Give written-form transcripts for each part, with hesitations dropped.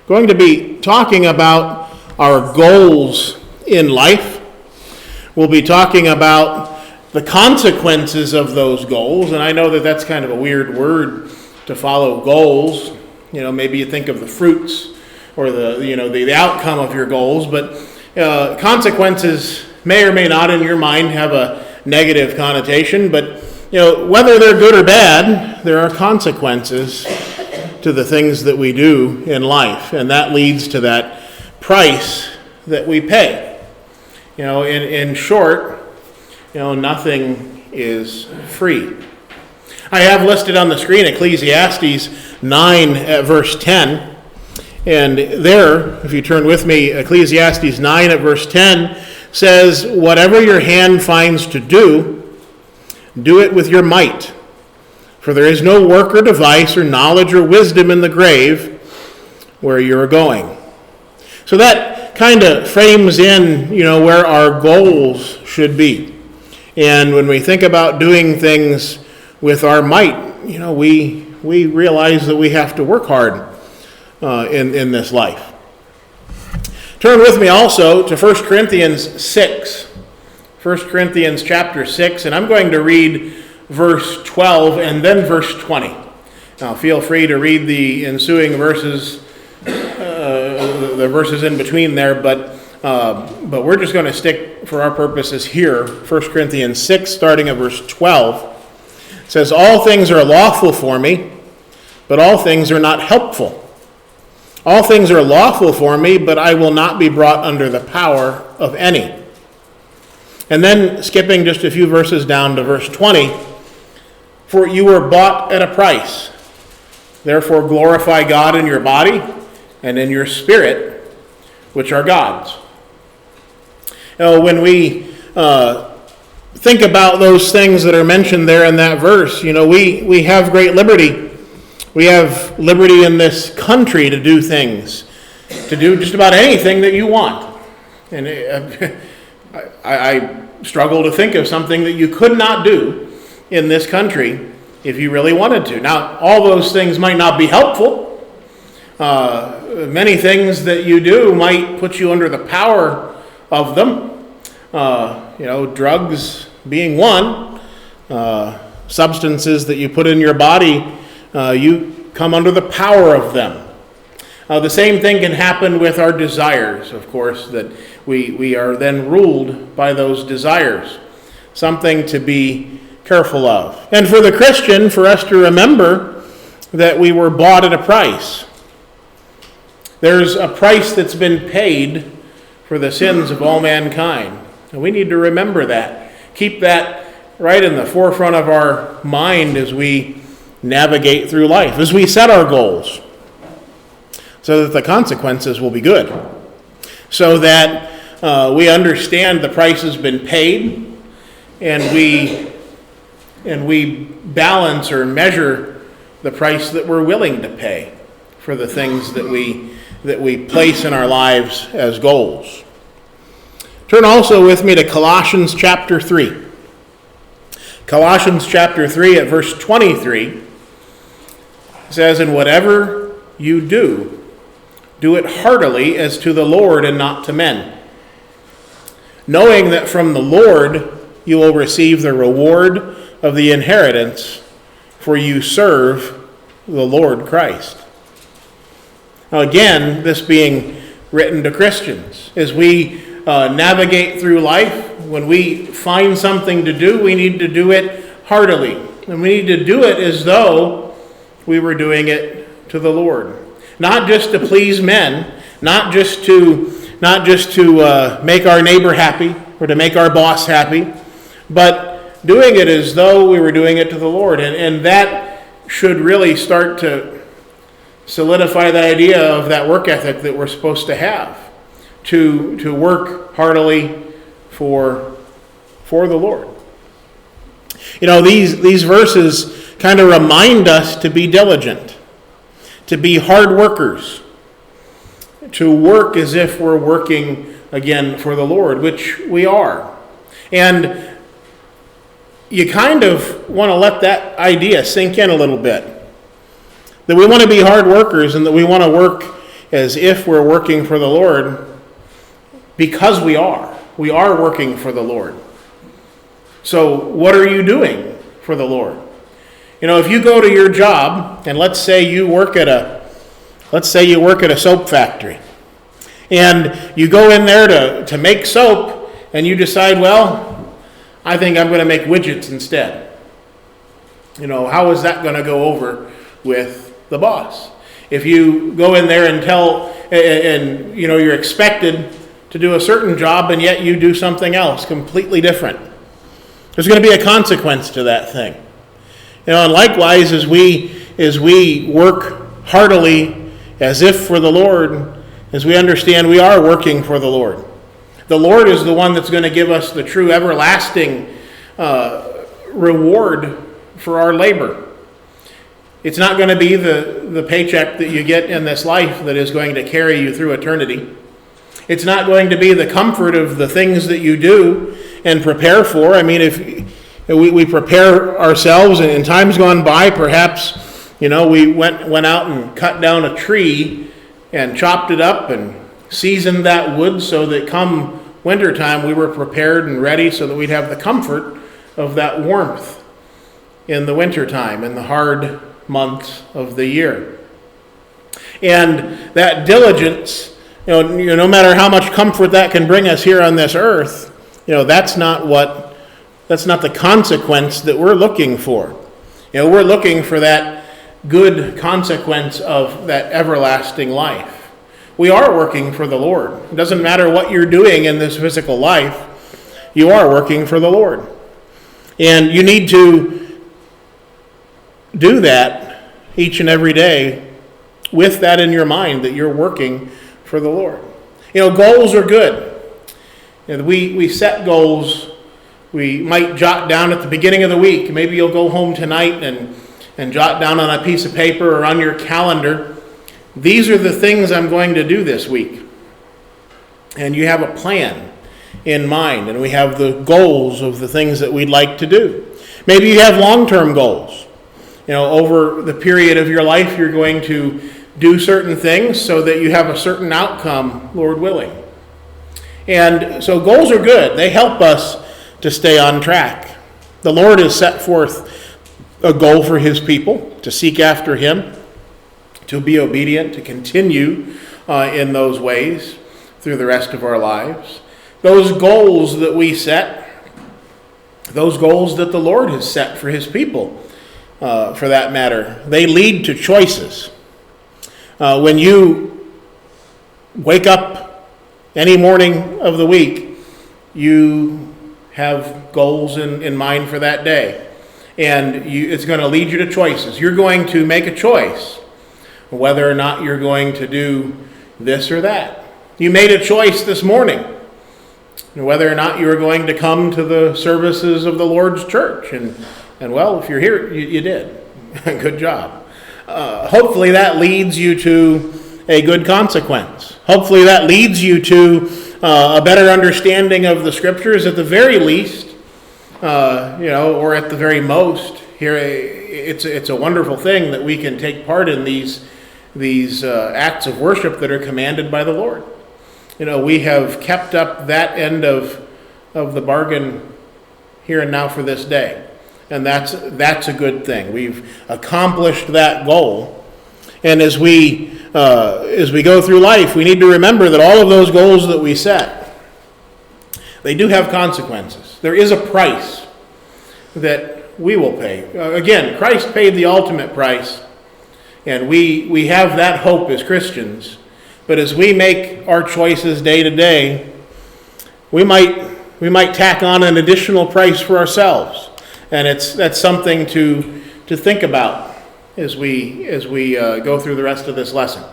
going to be talking about our goals in life. We'll be talking about the consequences of those goals, and I know that that's kind of a weird word to follow, goals. Maybe you think of the fruits or the outcome of your goals, but consequences may or may not in your mind have a negative connotation, but whether they're good or bad, there are consequences to the things that we do in life, and that leads to that price that we pay. In short, nothing is free. I have listed on the screen Ecclesiastes 9 at verse 10. And there, if you turn with me, Ecclesiastes 9 at verse 10 says, "Whatever your hand finds to do, do it with your might. For there is no work or device or knowledge or wisdom in the grave where you're going." So that kind of frames in, where our goals should be. And when we think about doing things with our might, we realize that we have to work hard in this life. Turn with me also to 1 Corinthians 6. 1 Corinthians chapter 6, and I'm going to read verse 12 and then verse 20. Now feel free to read the ensuing verses, the verses in between there, but we're just going to stick for our purposes here. 1 Corinthians 6, starting at verse 12. It says, "All things are lawful for me, but all things are not helpful. All things are lawful for me, but I will not be brought under the power of any." And then skipping just a few verses down to verse 20, "For you were bought at a price. Therefore glorify God in your body and in your spirit, which are God's." When we think about those things that are mentioned there in that verse, we have great liberty. We have liberty in this country to do things, to do just about anything that you want. And I struggle to think of something that you could not do in this country if you really wanted to. Now, all those things might not be helpful. Many things that you do might put you under the power of them. Drugs being one. Substances that you put in your body, you come under the power of them. The same thing can happen with our desires, of course, that we are then ruled by those desires. Something to be careful of. And for the Christian, for us to remember that we were bought at a price. There's a price that's been paid for the sins of all mankind. And we need to remember that. Keep that right in the forefront of our mind as we navigate through life, as we set our goals, so that the consequences will be good, so that we understand the price has been paid, and we balance or measure the price that we're willing to pay for the things that we place in our lives as goals. Turn also with me to Colossians chapter 3. Colossians chapter 3 at verse 23 says, "And whatever you do, do it heartily as to the Lord and not to men, knowing that from the Lord you will receive the reward of the inheritance, for you serve the Lord Christ." Now again, this being written to Christians, as we navigate through life, when we find something to do, we need to do it heartily. And we need to do it as though we were doing it to the Lord. Not just to please men, not just to make our neighbor happy or to make our boss happy, but doing it as though we were doing it to the Lord. And that should really start to solidify the idea of that work ethic that we're supposed to have, to work heartily for the Lord. These verses kind of remind us to be diligent, to be hard workers, to work as if we're working, again, for the Lord, which we are. And you kind of want to let that idea sink in a little bit, that we want to be hard workers and that we want to work as if we're working for the Lord, because we are. We are working for the Lord. So what are you doing for the Lord? If you go to your job, and let's say you work at a soap factory, and you go in there to make soap, and you decide, well, I think I'm going to make widgets instead. How is that going to go over with the boss? If you go in there and you're expected to do a certain job, and yet you do something else completely different, there's going to be a consequence to that thing. And likewise, as we work heartily as if for the Lord, as we understand we are working for the Lord. The Lord is the one that's going to give us the true everlasting reward for our labor. It's not going to be the paycheck that you get in this life that is going to carry you through eternity. It's not going to be the comfort of the things that you do and prepare for. I mean, if we prepare ourselves, and in times gone by, perhaps, we went out and cut down a tree and chopped it up and seasoned that wood so that come wintertime we were prepared and ready so that we'd have the comfort of that warmth in the wintertime, in the hard months of the year. And that diligence, no matter how much comfort that can bring us here on this earth, that's not the consequence that we're looking for. We're looking for that good consequence of that everlasting life. We are working for the Lord. It doesn't matter what you're doing in this physical life, you are working for the Lord. And you need to do that each and every day with that in your mind, that you're working for the Lord. Goals are good. We set goals. We might jot down at the beginning of the week. Maybe you'll go home tonight and jot down on a piece of paper or on your calendar, these are the things I'm going to do this week. And you have a plan in mind, and we have the goals of the things that we'd like to do. Maybe you have long-term goals. Over the period of your life, you're going to do certain things so that you have a certain outcome, Lord willing. And so goals are good. They help us to stay on track. The Lord has set forth a goal for his people, to seek after him, to be obedient, to continue in those ways through the rest of our lives. Those goals that we set, those goals that the Lord has set for his people, for that matter, they lead to choices. When you wake up any morning of the week, you have goals in mind for that day. And it's going to lead you to choices. You're going to make a choice whether or not you're going to do this or that. You made a choice this morning whether or not you were going to come to the services of the Lord's church. And well, if you're here, you did. Good job. Hopefully that leads you to a good consequence. Hopefully that leads you to a better understanding of the Scriptures at the very least, or at the very most. Here, it's a wonderful thing that we can take part in these acts of worship that are commanded by the Lord. We have kept up that end of the bargain here and now for this day. And that's a good thing. We've accomplished that goal. And as we go through life, we need to remember that all of those goals that we set, they do have consequences. There is a price that we will pay. Again, Christ paid the ultimate price, and we have that hope as Christians. But as we make our choices day to day, we might tack on an additional price for ourselves. And that's something to think about as we go through the rest of this lesson.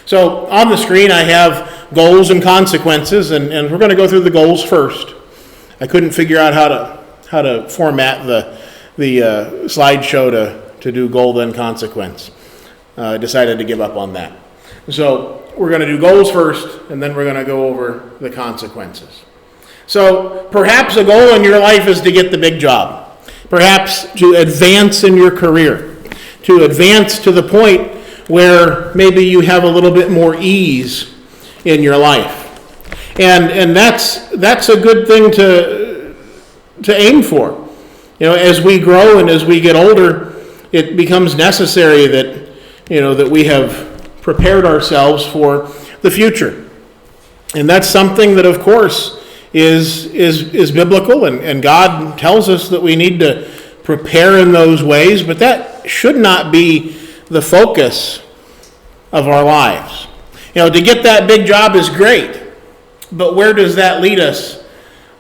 So on the screen I have goals and consequences, and we're going to go through the goals first. I couldn't figure out how to format the slideshow to do goal then consequence. I decided to give up on that. So we're going to do goals first, and then we're going to go over the consequences. So perhaps a goal in your life is to get the big job. Perhaps to advance in your career, to advance to the point where maybe you have a little bit more ease in your life. And that's a good thing to aim for. As we grow and as we get older, it becomes necessary that we have prepared ourselves for the future. And that's something that, of course, is biblical, and God tells us that we need to prepare in those ways, but that should not be the focus of our lives. To get that big job is great, but where does that lead us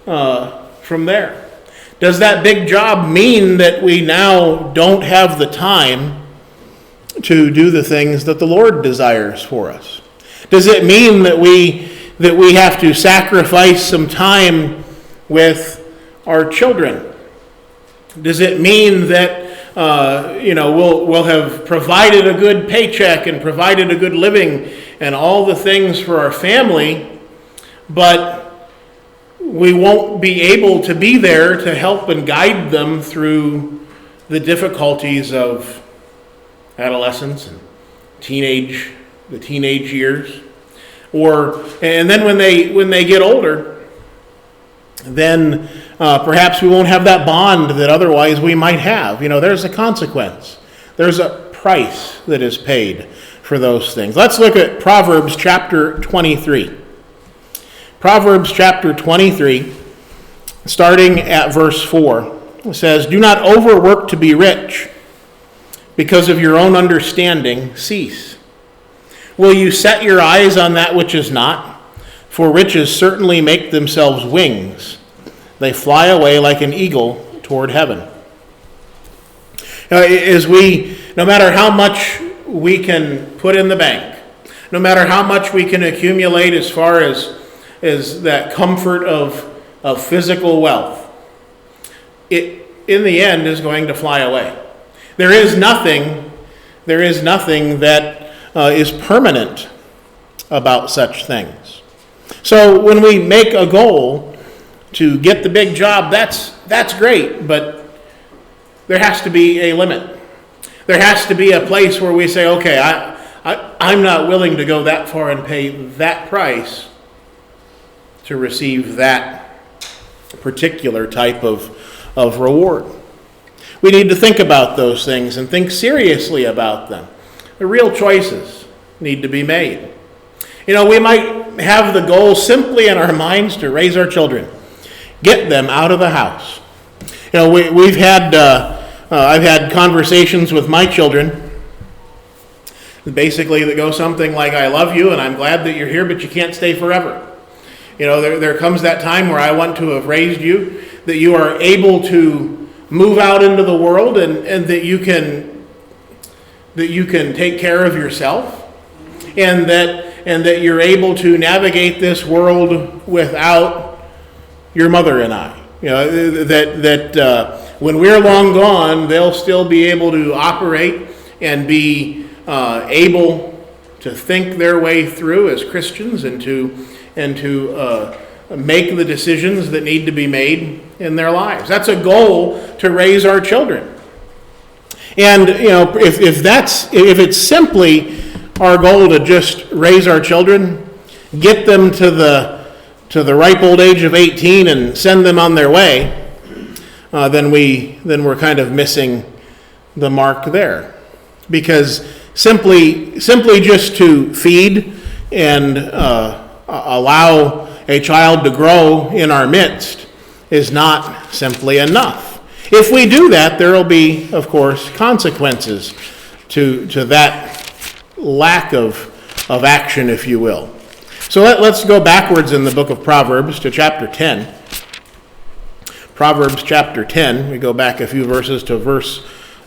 from there? Does that big job mean that we now don't have the time to do the things that the Lord desires for us? Does it mean that we have to sacrifice some time with our children? Does it mean that we'll have provided a good paycheck and provided a good living and all the things for our family, but we won't be able to be there to help and guide them through the difficulties of adolescence and the teenage years? And then when they get older, then perhaps we won't have that bond that otherwise we might have. There's a consequence. There's a price that is paid for those things. Let's look at Proverbs chapter 23. Proverbs chapter 23, starting at verse 4, it says, "Do not overwork to be rich. Because of your own understanding, cease. Will you set your eyes on that which is not? For riches certainly make themselves wings. They fly away like an eagle toward heaven." No matter how much we can put in the bank, no matter how much we can accumulate as far as that comfort of physical wealth, it in the end is going to fly away. There is nothing that is permanent about such things. So when we make a goal to get the big job, that's great, but there has to be a limit. There has to be a place where we say, okay, I'm not willing to go that far and pay that price to receive that particular type of reward. We need to think about those things and think seriously about them. The real choices need to be made. We might have the goal simply in our minds to raise our children, get them out of the house. I've had conversations with my children, basically that go something like, "I love you and I'm glad that you're here, but you can't stay forever." There comes that time where I want to have raised you, that you are able to move out into the world and that you can take care of yourself, and that you're able to navigate this world without your mother and I. That when we're long gone, they'll still be able to operate and be able to think their way through as Christians and to make the decisions that need to be made in their lives. That's a goal to raise our children. And if it's simply our goal to just raise our children, get them to the ripe old age of 18 and send them on their way, then we're kind of missing the mark there. Because simply just to feed and allow a child to grow in our midst is not simply enough. If we do that, there will be, of course, consequences to that lack of action, if you will. So let's go backwards in the book of Proverbs to chapter 10. Proverbs chapter 10, we go back a few verses to verse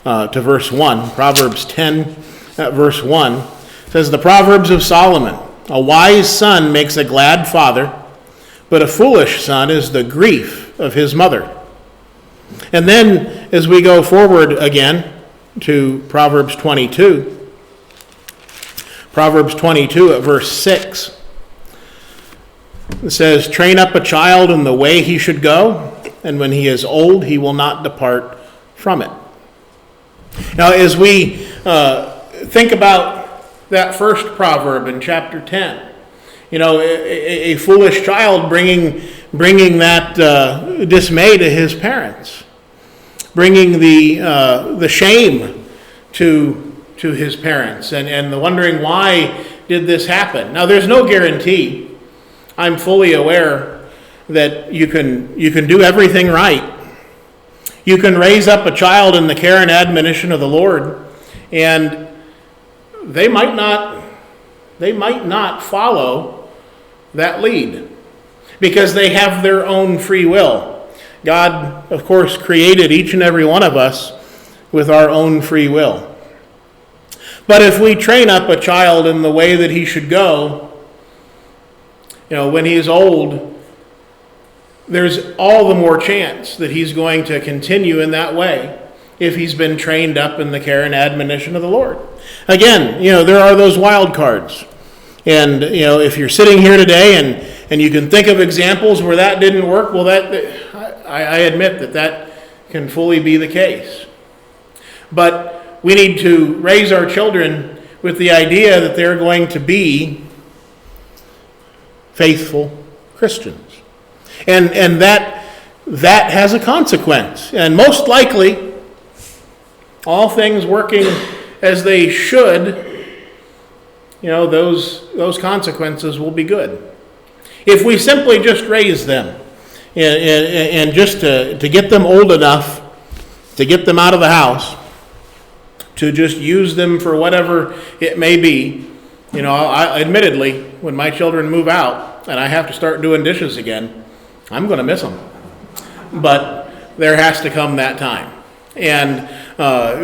1. Proverbs 10, verse 1 says, "The Proverbs of Solomon, a wise son makes a glad father, but a foolish son is the grief of his mother." And then as we go forward again to Proverbs 22, Proverbs 22 at verse 6, it says, "Train up a child in the way he should go, and when he is old, he will not depart from it." Now, as we think about that first proverb in chapter 10. A foolish child bringing that dismay to his parents, bringing the shame to his parents, and the wondering why did this happen. Now, there's no guarantee. I'm fully aware that you can do everything right. You can raise up a child in the care and admonition of the Lord, and they might not follow that lead because they have their own free will. God, of course, created each and every one of us with our own free will. But if we train up a child in the way that he should go, when he is old, there's all the more chance that he's going to continue in that way if he's been trained up in the care and admonition of the Lord. Again, there are those wild cards. And, if you're sitting here today and you can think of examples where that didn't work, well, I admit that can fully be the case. But we need to raise our children with the idea that they're going to be faithful Christians. And that has a consequence. And most likely, all things working as they should, those consequences will be good. If we simply just raise them and just to get them old enough to get them out of the house, to just use them for whatever it may be, admittedly, when my children move out and I have to start doing dishes again, I'm going to miss them. But there has to come that time. And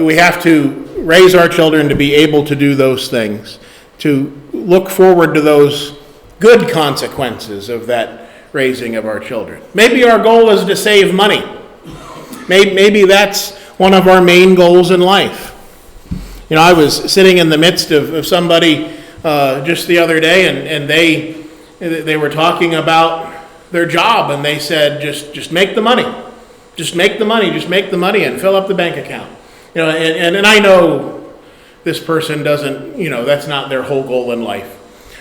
we have to raise our children to be able to do those things, to look forward to those good consequences of that raising of our children. Maybe our goal is to save money. Maybe that's one of our main goals in life. I was sitting in the midst of somebody just the other day, and they were talking about their job, and they said, just make the money. Just make the money, and fill up the bank account. And I know this person doesn't, that's not their whole goal in life.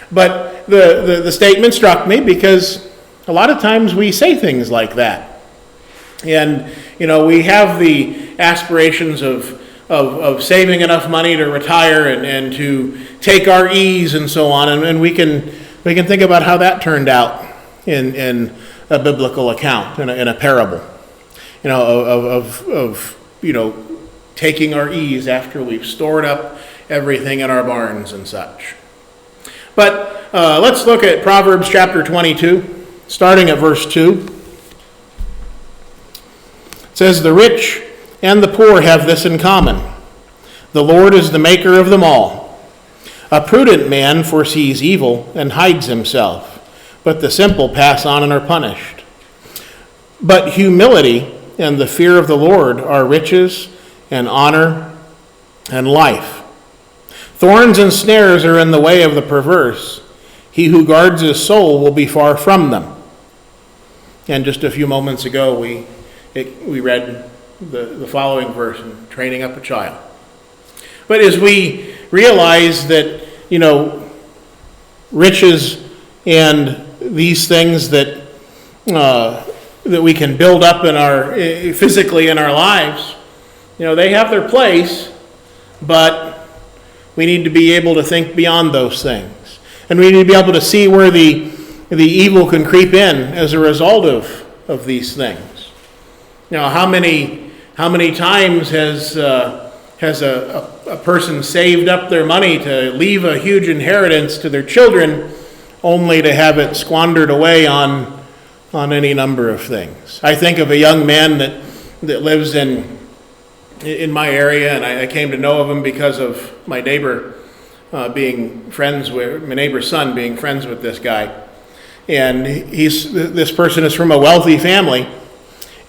But the statement struck me because a lot of times we say things like that. And, we have the aspirations of saving enough money to retire and to take our ease and so on. And we can think about how that turned out in a biblical account, in a parable, of taking our ease after we've stored up everything in our barns and such. But let's look at Proverbs chapter 22, starting at verse 2. It says, "The rich and the poor have this in common. The Lord is the maker of them all. A prudent man foresees evil and hides himself, but the simple pass on and are punished. But humility and the fear of the Lord are riches and honor and life. Thorns and snares are in the way of the perverse. He who guards his soul will be far from them." And just a few moments ago, we read the following verse, training up a child. But as we realize that, riches and these things that we can build up physically in our lives, they have their place, but we need to be able to think beyond those things. And we need to be able to see where the evil can creep in as a result of these things. How many times has a person saved up their money to leave a huge inheritance to their children, only to have it squandered away on any number of things? I think of a young man that lives in my area, and I came to know of him because of my neighbor's son being friends with this guy. And this person is from a wealthy family,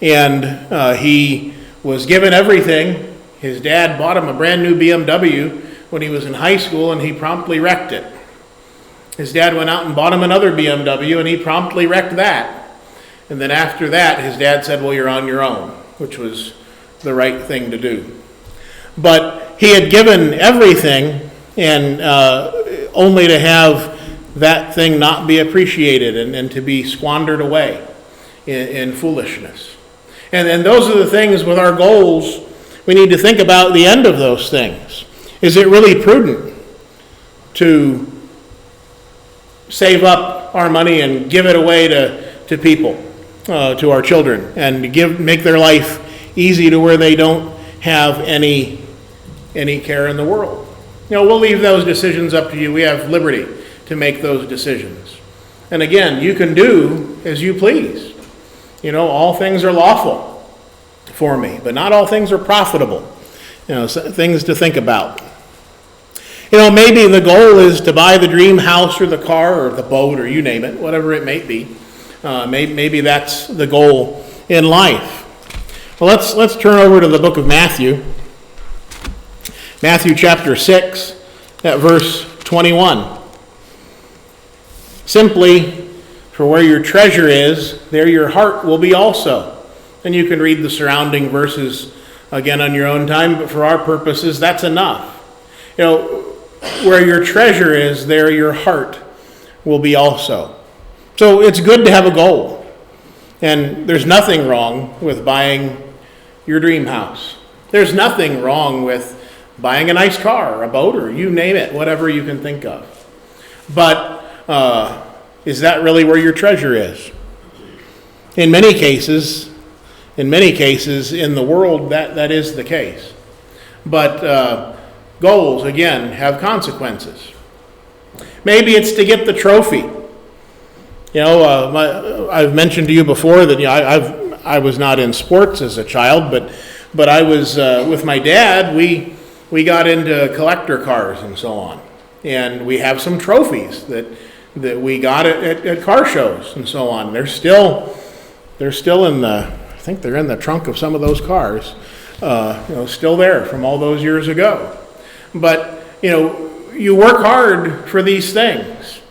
and he was given everything. His dad bought him a brand new BMW when he was in high school, and he promptly wrecked it. His dad went out and bought him another BMW, and he promptly wrecked that. And then after that, his dad said, "Well, you're on your own," which was the right thing to do. But he had given everything, and only to have that thing not be appreciated and to be squandered away in foolishness. And those are the things with our goals. We need to think about the end of those things. Is it really prudent to save up our money and give it away to people, to our children, and make their life easy to where they don't have any care in the world? We'll leave those decisions up to you. We have liberty to make those decisions. And again, you can do as you please. All things are lawful for me, but not all things are profitable. Things to think about. Maybe the goal is to buy the dream house or the car or the boat or you name it, whatever it may be. Maybe that's the goal in life. Well, let's turn over to the book of Matthew. Matthew chapter 6 at verse 21. Simply, for where your treasure is, there your heart will be also. And you can read the surrounding verses again on your own time, but for our purposes, that's enough. Where your treasure is, there your heart will be also. So it's good to have a goal. And there's nothing wrong with buying your dream house. There's nothing wrong with buying a nice car or a boat or you name it, whatever you can think of. But is that really where your treasure is? In many cases in the world, that is the case. But goals, again, have consequences. Maybe it's to get the trophy. I've mentioned to you before that I was not in sports as a child, but I was with my dad. We got into collector cars and so on, and we have some trophies that we got at car shows and so on. They're still in the, I think they're in the trunk of some of those cars, still there from all those years ago. But you work hard for these things.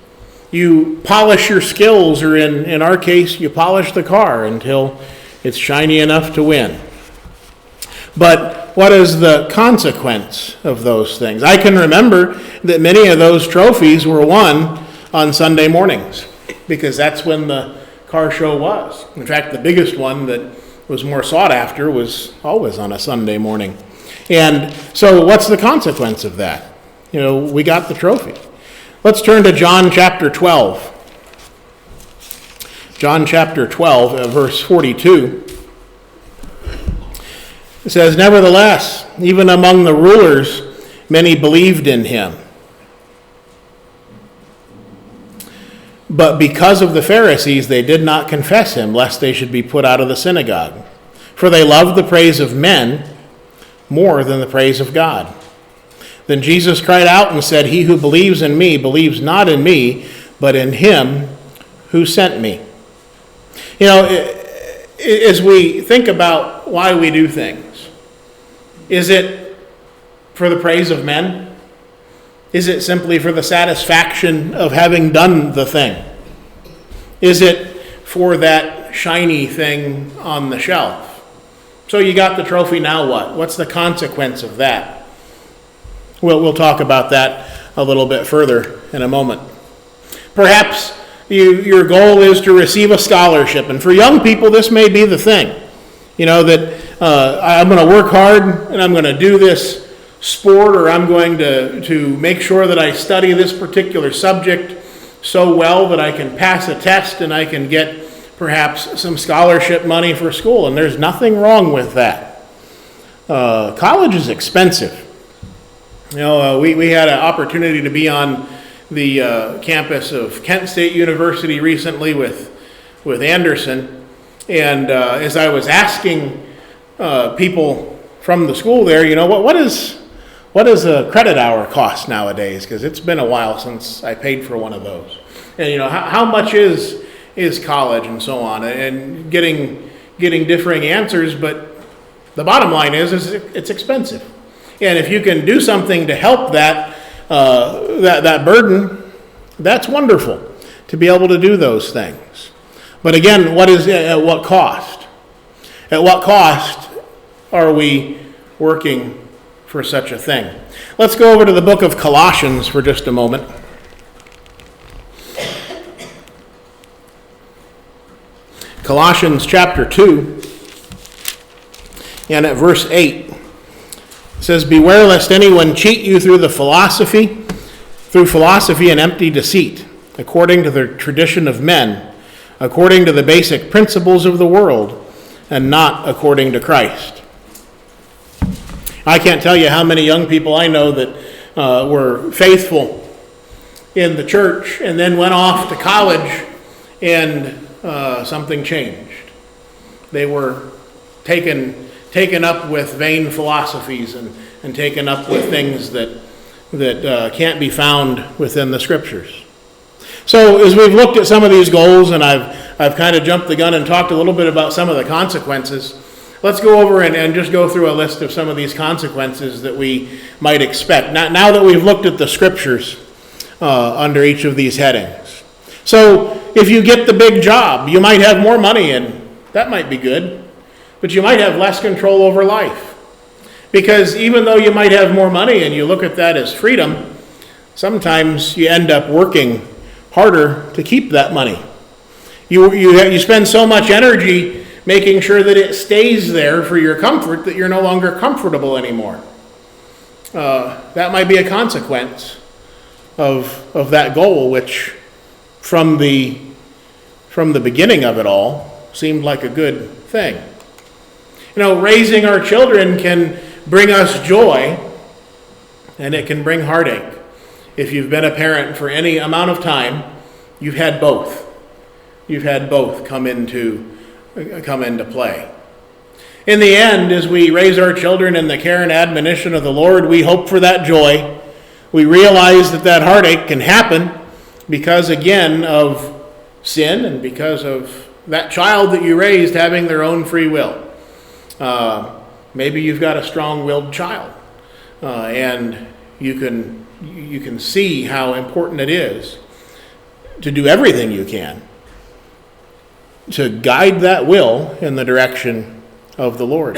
You polish your skills, or in our case, you polish the car until it's shiny enough to win. But what is the consequence of those things? I can remember that many of those trophies were won on Sunday mornings, because that's when the car show was. In fact, the biggest one that was more sought after was always on a Sunday morning. And so what's the consequence of that? We got the trophy. Let's turn to John chapter 12. John chapter 12, verse 42. It says, "Nevertheless, even among the rulers, many believed in him. But because of the Pharisees, they did not confess him, lest they should be put out of the synagogue. For they loved the praise of men more than the praise of God. Then Jesus cried out and said, 'He who believes in me believes not in me, but in him who sent me.'" As we think about why we do things, is it for the praise of men? Is it simply for the satisfaction of having done the thing? Is it for that shiny thing on the shelf? So you got the trophy, now what? What's the consequence of that? We'll talk about that a little bit further in a moment. Perhaps your goal is to receive a scholarship. And for young people, this may be the thing. That I'm going to work hard and I'm going to do this sport, or I'm going to make sure that I study this particular subject so well that I can pass a test and I can get perhaps some scholarship money for school. And there's nothing wrong with that. College is expensive. We had an opportunity to be on the campus of Kent State University recently with Anderson. And as I was asking people from the school there, what does a credit hour cost nowadays? Because it's been a while since I paid for one of those. And how much is college and so on, and getting differing answers. But the bottom line is it's expensive. And if you can do something to help that burden, that's wonderful to be able to do those things. But again, at what cost? At what cost are we working for such a thing. Let's go over to the book of Colossians for just a moment. Colossians chapter 2, and at verse 8, it says, "Beware lest anyone cheat you through philosophy and empty deceit, according to the tradition of men, according to the basic principles of the world, and not according to Christ." I can't tell you how many young people I know that were faithful in the church and then went off to college and something changed. They were taken up with vain philosophies and taken up with things that can't be found within the Scriptures. So as we've looked at some of these goals, and I've kind of jumped the gun and talked a little bit about some of the consequences, let's go over and just go through a list of some of these consequences that we might expect. Now that we've looked at the Scriptures under each of these headings. So if you get the big job, you might have more money, and that might be good, but you might have less control over life. Because even though you might have more money and you look at that as freedom, sometimes you end up working harder to keep that money. You spend so much energy making sure that it stays there for your comfort that you're no longer comfortable anymore. That might be a consequence of that goal, which from the beginning of it all seemed like a good thing. You know, raising our children can bring us joy, and it can bring heartache. If you've been a parent for any amount of time, you've had both. You've had both come into play. In the end, as we raise our children in the care and admonition of the Lord, we hope for that joy. We realize that heartache can happen because, again, of sin and because of that child that you raised having their own free will. Maybe you've got a strong-willed child, and you can see how important it is to do everything you can to guide that will in the direction of the Lord.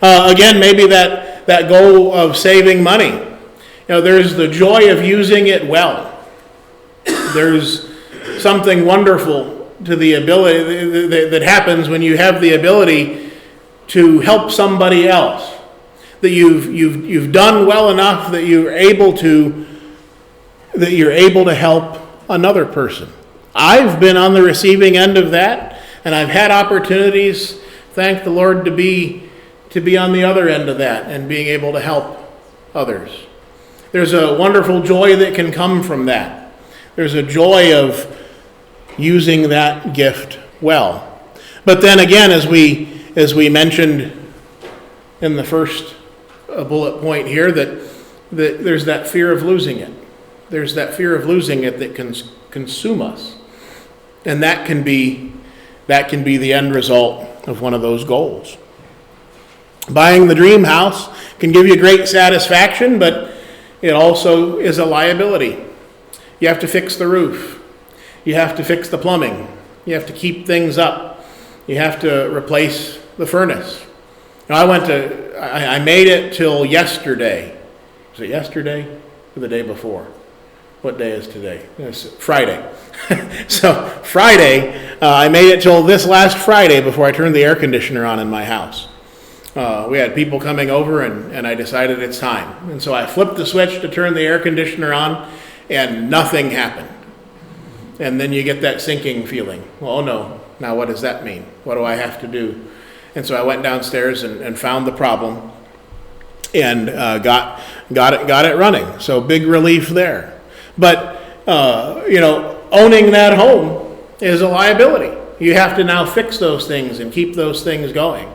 Again, maybe that goal of saving money. You know, there's the joy of using it well. There's something wonderful to the ability that happens when you have the ability to help somebody else, that you've done well enough that you're able to help another person. I've been on the receiving end of that, and I've had opportunities, thank the Lord, to be on the other end of that and being able to help others. There's a wonderful joy that can come from that. There's a joy of using that gift well. But then again, as we mentioned in the first bullet point here, that there's that fear of losing it. There's that fear of losing it that can consume us. And that can be the end result of one of those goals. Buying the dream house can give you great satisfaction, but it also is a liability. You have to fix the roof. You have to fix the plumbing. You have to keep things up. You have to replace the furnace. Now, I made it till yesterday. Was it yesterday or the day before? What day is today? It's Friday. So Friday, I made it till this last Friday before I turned the air conditioner on in my house. We had people coming over, and I decided it's time. And so I flipped the switch to turn the air conditioner on, and nothing happened. And then you get that sinking feeling. Well, oh no, now what does that mean? What do I have to do? And so I went downstairs and found the problem, and got it running. So big relief there. But owning that home is a liability. You have to now fix those things and keep those things going.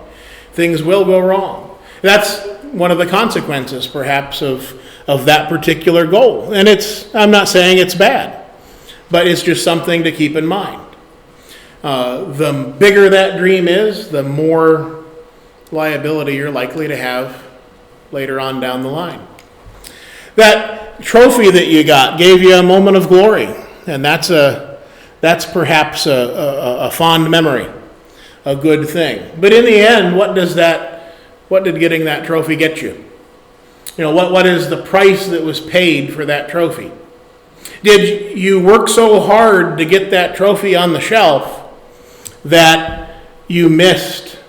Things will go wrong. That's one of the consequences, perhaps, of that particular goal. And I'm not saying it's bad, but it's just something to keep in mind. The bigger that dream is, the more liability you're likely to have later on down the line. That trophy that you got gave you a moment of glory, and that's perhaps a fond memory, a good thing. But in the end, what did getting that trophy get you? What is the price that was paid for that trophy? Did you work so hard to get that trophy on the shelf that you missed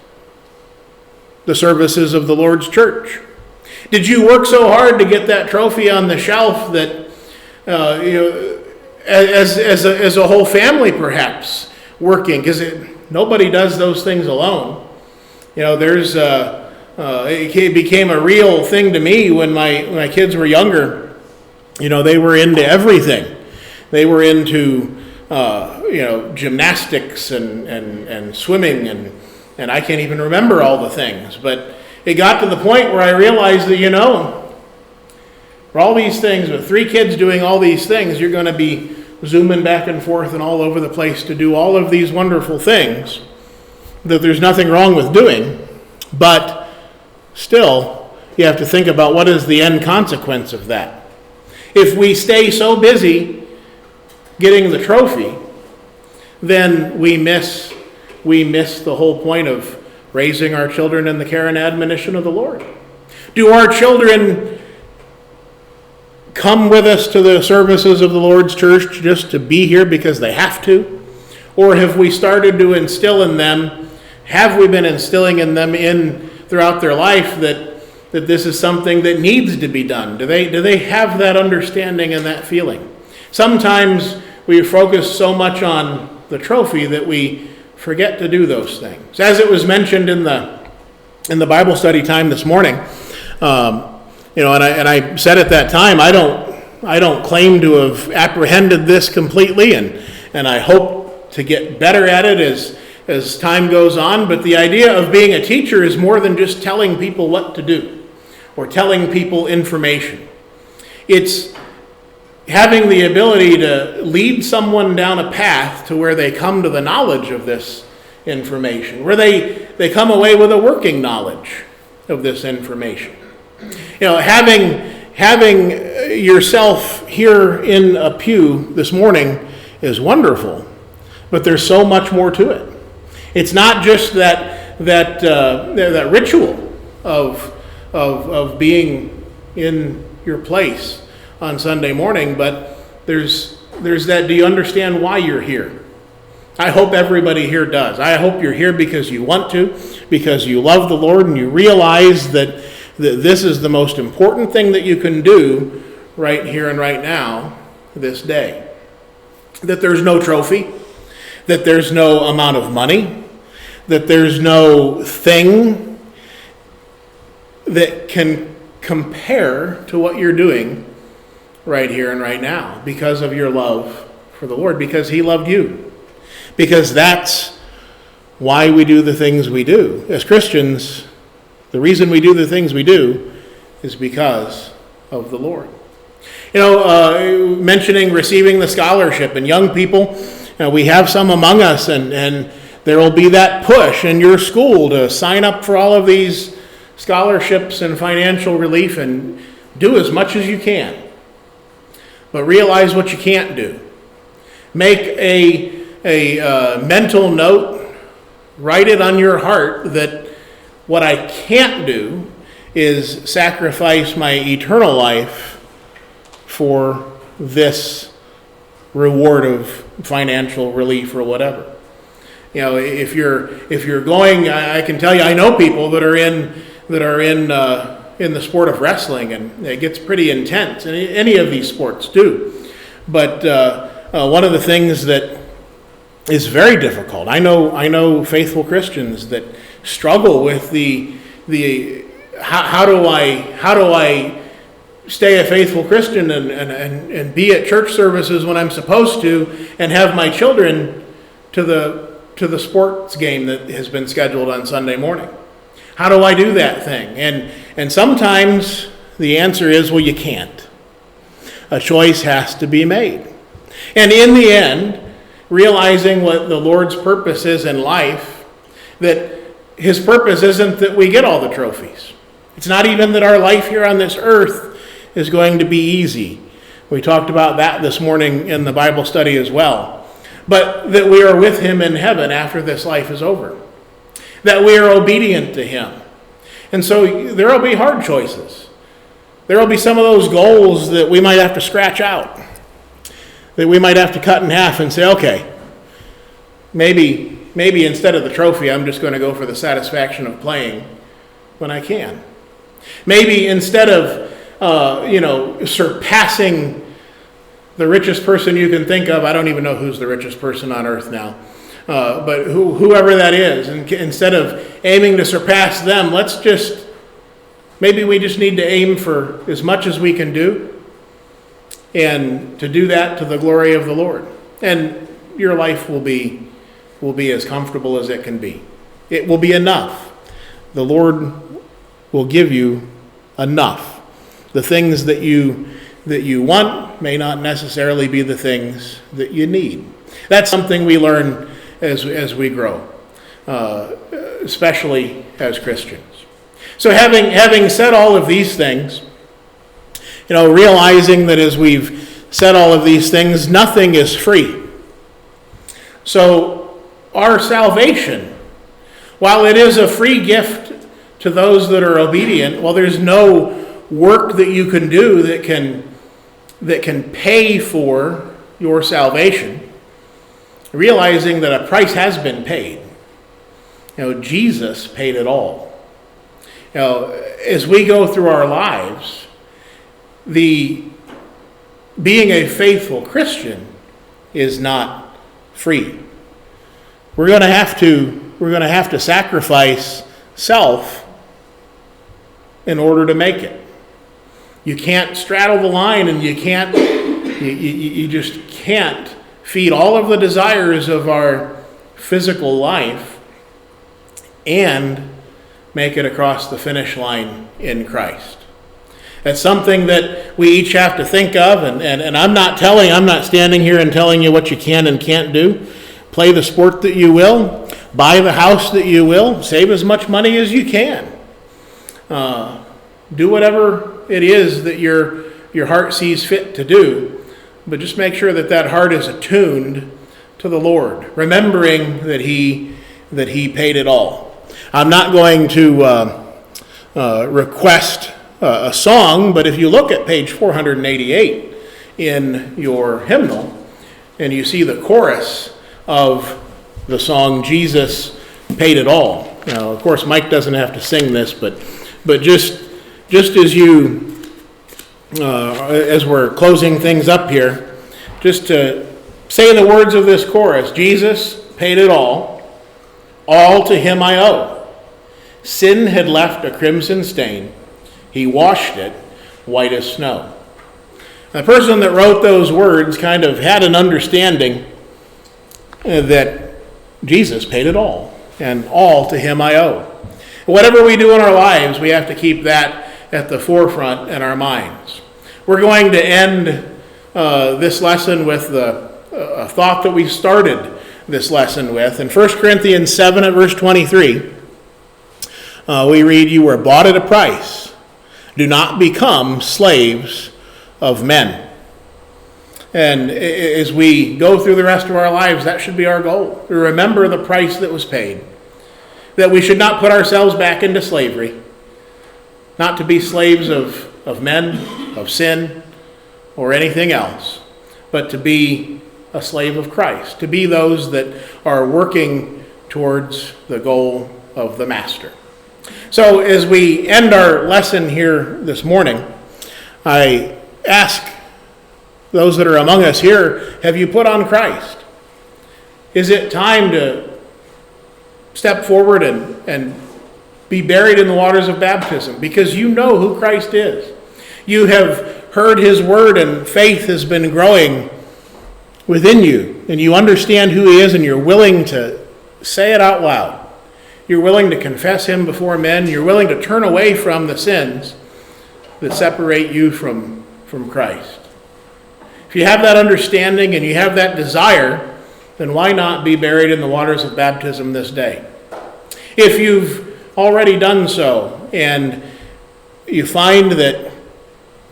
the services of the Lord's church? Did you work so hard to get that trophy on the shelf that, as a whole family perhaps working, because nobody does those things alone. It became a real thing to me when my kids were younger. They were into everything. They were into gymnastics and swimming and I can't even remember all the things. But it got to the point where I realized that for all these things, with 3 kids doing all these things, you're going to be zooming back and forth and all over the place to do all of these wonderful things that there's nothing wrong with doing, but still, you have to think about what is the end consequence of that. If we stay so busy getting the trophy, then we miss the whole point of raising our children in the care and admonition of the Lord. Do our children come with us to the services of the Lord's church just to be here because they have to? Or have we started to instill in them, have we been instilling in them throughout their life that this is something that needs to be done? Do they have that understanding and that feeling? Sometimes we focus so much on the trophy that we forget to do those things. As it was mentioned in the Bible study time this morning, and I said at that time, I don't claim to have apprehended this completely, and I hope to get better at it as time goes on. But the idea of being a teacher is more than just telling people what to do or telling people information. It's having the ability to lead someone down a path to where they come to the knowledge of this information, where they come away with a working knowledge of this information. Having yourself here in a pew this morning is wonderful, but there's so much more to it. It's not just that ritual of being in your place on Sunday morning, but there's that, do you understand why you're here? I hope everybody here does. I hope you're here because you want to, because you love the Lord and you realize that this is the most important thing that you can do right here and right now, this day. That there's no trophy, that there's no amount of money, that there's no thing that can compare to what you're doing right here and right now because of your love for the Lord, because He loved you. Because that's why we do the things we do. As Christians, the reason we do the things we do is because of the Lord. Mentioning receiving the scholarship and young people, we have some among us, and there will be that push in your school to sign up for all of these scholarships and financial relief and do as much as you can. But realize what you can't do. Make a mental note, write it on your heart that what I can't do is sacrifice my eternal life for this reward of financial relief or whatever. If you're going, I can tell you, I know people that are in the sport of wrestling, and it gets pretty intense, and any of these sports do. But one of the things that is very difficult, I know faithful Christians that struggle with the how do I stay a faithful Christian and be at church services when I'm supposed to, and have my children to the sports game that has been scheduled on Sunday morning. How do I do that thing? And sometimes the answer is, well, you can't. A choice has to be made. And in the end, realizing what the Lord's purpose is in life, that His purpose isn't that we get all the trophies. It's not even that our life here on this earth is going to be easy. We talked about that this morning in the Bible study as well. But that we are with Him in heaven after this life is over. That we are obedient to Him. And so there will be hard choices. There will be some of those goals that we might have to scratch out, that we might have to cut in half and say, okay, maybe instead of the trophy, I'm just going to go for the satisfaction of playing when I can. Maybe instead of, surpassing the richest person you can think of, I don't even know who's the richest person on earth now, but whoever that is, and instead of aiming to surpass them, maybe we just need to aim for as much as we can do, and to do that to the glory of the Lord. And your life will be as comfortable as it can be. It will be enough. The Lord will give you enough. The things that you want may not necessarily be the things that you need. That's something we learn as we grow, especially as Christians. So having said all of these things, realizing that as we've said all of these things, nothing is free. So our salvation, while it is a free gift to those that are obedient, well, there's no work that you can do that can pay for your salvation. Realizing that a price has been paid. Jesus paid it all. As we go through our lives, being a faithful Christian is not free. We're going to have to sacrifice self in order to make it. You can't straddle the line, and you just can't feed all of the desires of our physical life and make it across the finish line in Christ. That's something that we each have to think of, and I'm not standing here and telling you what you can and can't do. Play the sport that you will, buy the house that you will, save as much money as you can. Do whatever it is that your heart sees fit to do, but just make sure that heart is attuned to the Lord, remembering that He paid it all. I'm not going to request a song, but if you look at page 488 in your hymnal, and you see the chorus of the song, Jesus Paid It All. Now, of course, Mike doesn't have to sing this, but just as we're closing things up here, just to say the words of this chorus: Jesus paid it all to Him I owe. Sin had left a crimson stain, He washed it white as snow. The person that wrote those words kind of had an understanding that Jesus paid it all, and all to Him I owe. Whatever we do in our lives, we have to keep that at the forefront in our minds. We're going to end this lesson with a thought that we started this lesson with. In 1 Corinthians 7 at verse 23, we read, "You were bought at a price. Do not become slaves of men." And as we go through the rest of our lives, that should be our goal. To remember the price that was paid. That we should not put ourselves back into slavery. Not to be slaves of men, of sin, or anything else. But to be a slave of Christ. To be those that are working towards the goal of the Master. So as we end our lesson here this morning, I ask those that are among us here, have you put on Christ? Is it time to step forward and be buried in the waters of baptism? Because you know who Christ is. You have heard His word, and faith has been growing within you. And you understand who He is, and you're willing to say it out loud. You're willing to confess Him before men. You're willing to turn away from the sins that separate you from Christ. If you have that understanding and you have that desire, then why not be buried in the waters of baptism this day? If you've already done so and you find that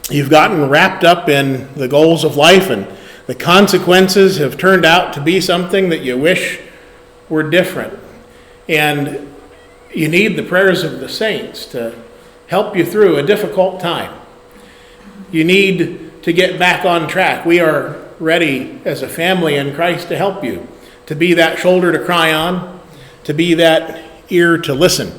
you've gotten wrapped up in the goals of life and the consequences have turned out to be something that you wish were different, and you need the prayers of the saints to help you through a difficult time, you need to get back on track, we are ready as a family in Christ to help you, to be that shoulder to cry on, to be that ear to listen.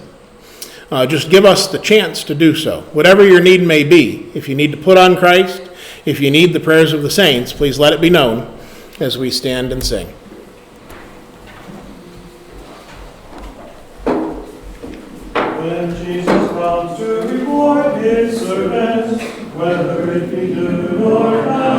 Just give us the chance to do so. Whatever your need may be, if you need to put on Christ, if you need the prayers of the saints, please let it be known as we stand and sing. When Jesus comes to reward his servants, whether it be good or bad,